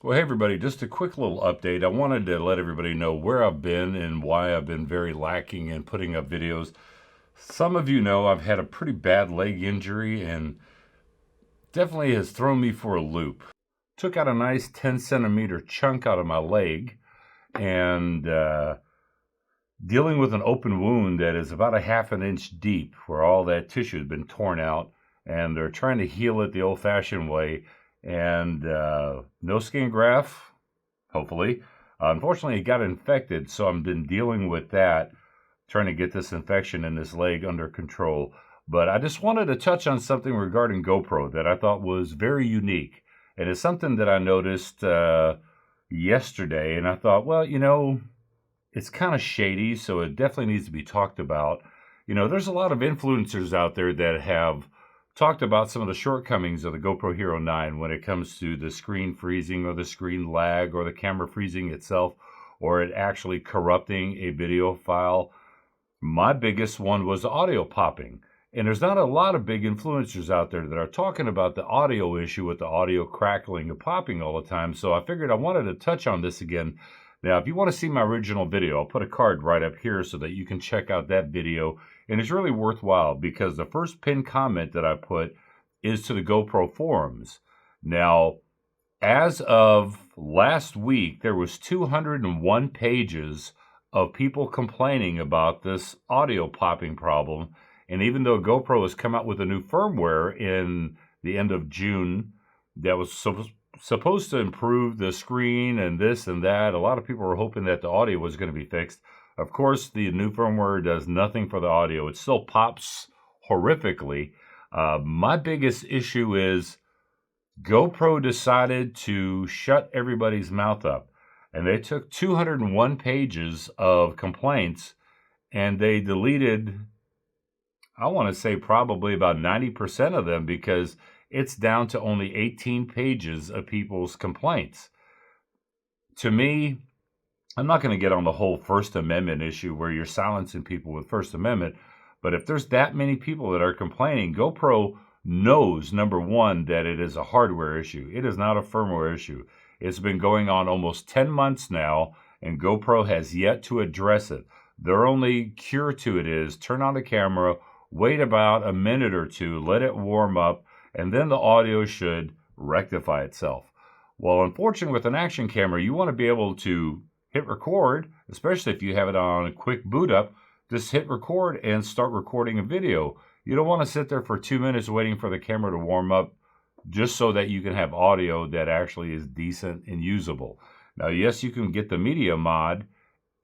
Well, hey everybody, just a quick little update. I wanted to let everybody know where I've been and why I've been very lacking in putting up videos. Some of you know I've had a pretty bad leg injury and definitely has thrown me for a loop. Took out a nice 10 centimeter chunk out of my leg and dealing with an open wound that is about a half an inch deep where all that tissue has been torn out, and they're trying to heal it the old-fashioned way, and no skin graft, hopefully. Unfortunately, it got infected, so I've been dealing with that, trying to get this infection in this leg under control. But I just wanted to touch on something regarding GoPro that I thought was very unique. And it's something that I noticed yesterday, and I thought, well, it's kind of shady, so it definitely needs to be talked about. There's a lot of influencers out there that have talked about some of the shortcomings of the GoPro Hero 9 when it comes to the screen freezing or the screen lag or the camera freezing itself or it actually corrupting a video file. My biggest one was audio popping. And there's not a lot of big influencers out there that are talking about the audio issue with the audio crackling and popping all the time. So I figured I wanted to touch on this again. Now, if you want to see my original video, I'll put a card right up here so that you can check out that video. And it's really worthwhile because the first pinned comment that I put is to the GoPro forums. Now, as of last week, there was 201 pages of people complaining about this audio popping problem. And even though GoPro has come out with a new firmware in the end of June that was supposed to improve the screen and this and that, a lot of people were hoping that the audio was going to be fixed. Of course, the new firmware does nothing for the audio. It still pops horrifically. My biggest issue is GoPro decided to shut everybody's mouth up. And they took 201 pages of complaints and they deleted, I want to say probably about 90% of them because it's down to only 18 pages of people's complaints. To me, I'm not going to get on the whole First Amendment issue where you're silencing people with First Amendment, but if there's that many people that are complaining, GoPro knows, number one, that it is a hardware issue. It is not a firmware issue. It's been going on almost 10 months now, and GoPro has yet to address it. Their only cure to it is turn on the camera, wait about a minute or two, let it warm up, and then the audio should rectify itself. Well, unfortunately, with an action camera, you want to be able to hit record, especially if you have it on a quick boot up. Just hit record and start recording a video. You don't want to sit there for 2 minutes waiting for the camera to warm up just so that you can have audio that actually is decent and usable. Now, yes, you can get the media mod,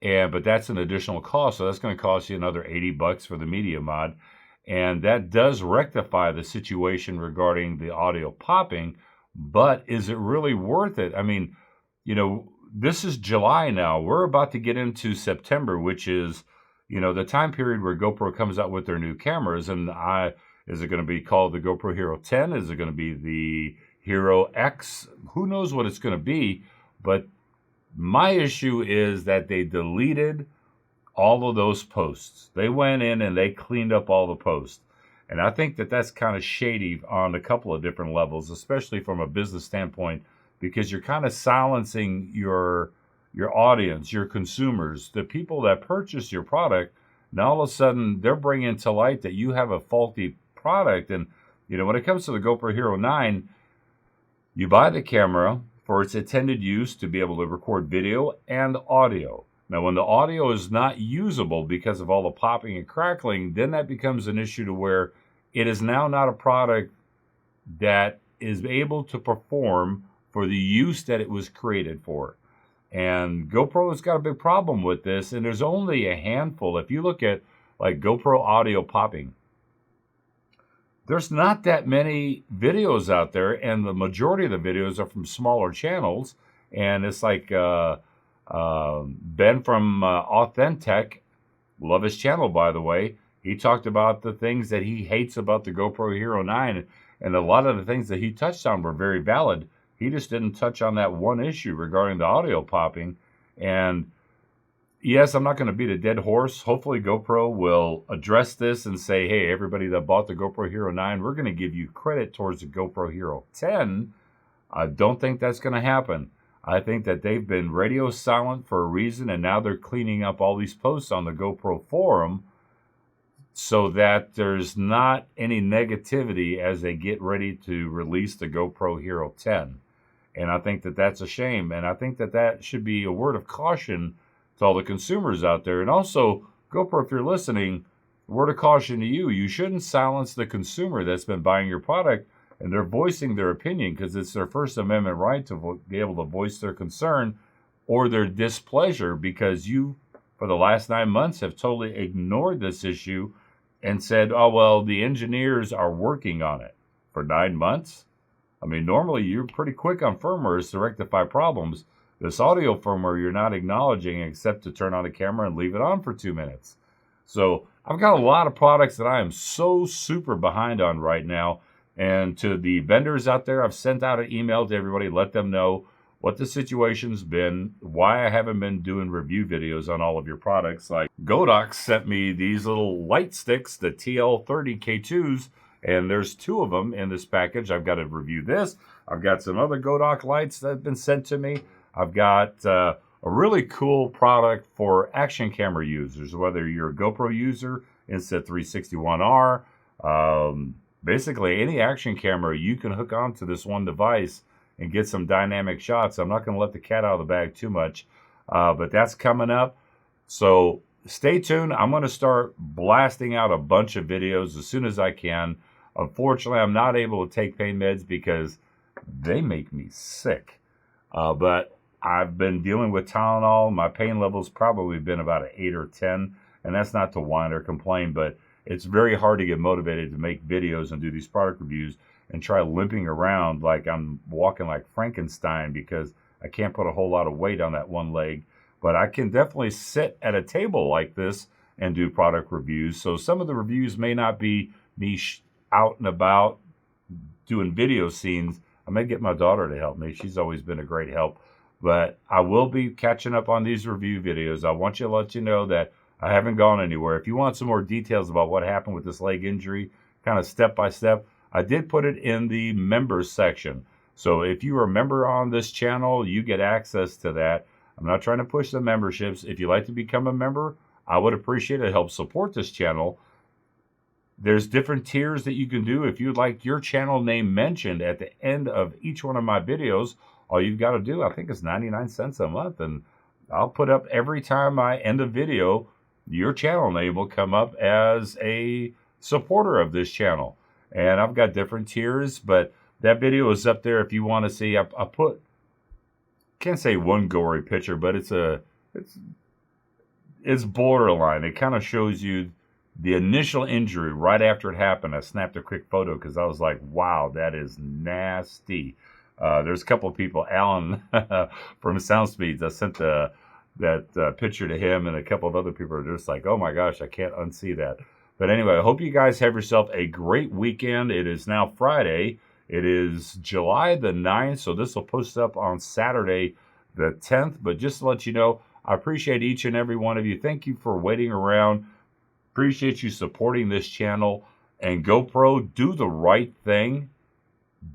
but that's an additional cost, so that's going to cost you another $80 for the media mod. And that does rectify the situation regarding the audio popping, but is it really worth it? I mean, this is July now. We're about to get into September, which is, the time period where GoPro comes out with their new cameras. And is it going to be called the GoPro Hero 10? Is it going to be the Hero X? Who knows what it's going to be? But my issue is that they deleted all of those posts. They went in and they cleaned up all the posts. And I think that that's kind of shady on a couple of different levels, especially from a business standpoint, because you're kind of silencing your audience, your consumers, the people that purchase your product. Now all of a sudden they're bringing to light that you have a faulty product. And, when it comes to the GoPro Hero 9, you buy the camera for its intended use to be able to record video and audio. Now, when the audio is not usable because of all the popping and crackling, then that becomes an issue to where it is now not a product that is able to perform for the use that it was created for. And GoPro has got a big problem with this, and there's only a handful. If you look at like GoPro audio popping, there's not that many videos out there, and the majority of the videos are from smaller channels. And it's like Ben from Authentic, love his channel, by the way. He talked about the things that he hates about the GoPro Hero 9, and a lot of the things that he touched on were very valid. He just didn't touch on that one issue regarding the audio popping. And yes, I'm not going to beat a dead horse. Hopefully GoPro will address this and say, hey, everybody that bought the GoPro Hero 9, we're going to give you credit towards the GoPro Hero 10. I don't think that's going to happen. I think that they've been radio silent for a reason, and now they're cleaning up all these posts on the GoPro forum so that there's not any negativity as they get ready to release the GoPro Hero 10. And I think that that's a shame. And I think that that should be a word of caution to all the consumers out there. And also, GoPro, if you're listening, word of caution to you, you shouldn't silence the consumer that's been buying your product and they're voicing their opinion because it's their First Amendment right to be able to voice their concern or their displeasure because you, for the last 9 months, have totally ignored this issue and said, oh, well, the engineers are working on it for 9 months. I mean, normally you're pretty quick on firmwares to rectify problems. This audio firmware you're not acknowledging except to turn on the camera and leave it on for 2 minutes. So I've got a lot of products that I am so super behind on right now. And to the vendors out there, I've sent out an email to everybody, let them know what the situation's been, why I haven't been doing review videos on all of your products. Like Godox sent me these little light sticks, the TL30K2s, and there's 2 of them in this package. I've got to review this. I've got some other Godox lights that have been sent to me. I've got a really cool product for action camera users, whether you're a GoPro user, Insta361R, basically any action camera you can hook onto this one device and get some dynamic shots. I'm not going to let the cat out of the bag too much, but that's coming up. So stay tuned. I'm going to start blasting out a bunch of videos as soon as I can. Unfortunately, I'm not able to take pain meds because they make me sick. But I've been dealing with Tylenol. My pain level's probably been about an 8 or 10, and that's not to whine or complain, but it's very hard to get motivated to make videos and do these product reviews and try limping around like I'm walking like Frankenstein because I can't put a whole lot of weight on that one leg. But I can definitely sit at a table like this and do product reviews. So some of the reviews may not be me out and about doing video scenes. I may get my daughter to help me. She's always been a great help. But I will be catching up on these review videos. I want you to let you know that I haven't gone anywhere. If you want some more details about what happened with this leg injury, kind of step by step, I did put it in the members section. So if you are a member on this channel, you get access to that. I'm not trying to push the memberships. If you'd like to become a member, I would appreciate it. Help support this channel. There's different tiers that you can do. If you'd like your channel name mentioned at the end of each one of my videos, all you've got to do, I think, is 99 cents a month. And I'll put up every time I end a video, your channel name will come up as a supporter of this channel. And I've got different tiers, but that video is up there if you want to see. I put, can't say one gory picture, but it's borderline. It kind of shows you the initial injury right after it happened. I snapped a quick photo because I was like, wow, that is nasty. There's a couple of people, Alan from SoundSpeeds, I sent that picture to him, and a couple of other people are just like, oh my gosh, I can't unsee that. But anyway, I hope you guys have yourself a great weekend. It is now Friday. It is July the 9th, so this will post up on Saturday the 10th. But just to let you know, I appreciate each and every one of you. Thank you for waiting around. Appreciate you supporting this channel. And GoPro, do the right thing.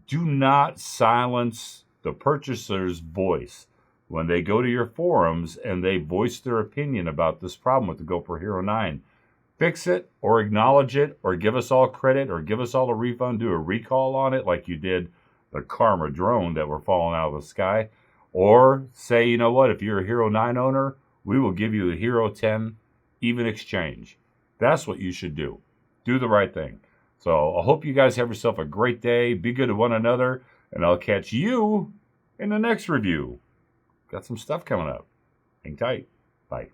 Do not silence the purchaser's voice when they go to your forums and they voice their opinion about this problem with the GoPro Hero 9. Fix it or acknowledge it or give us all credit or give us all a refund, do a recall on it like you did the Karma drone that were falling out of the sky. Or say, you know what, if you're a Hero 9 owner, we will give you a Hero 10 even exchange. That's what you should do. Do the right thing. So I hope you guys have yourself a great day. Be good to one another. And I'll catch you in the next review. Got some stuff coming up. Hang tight. Bye.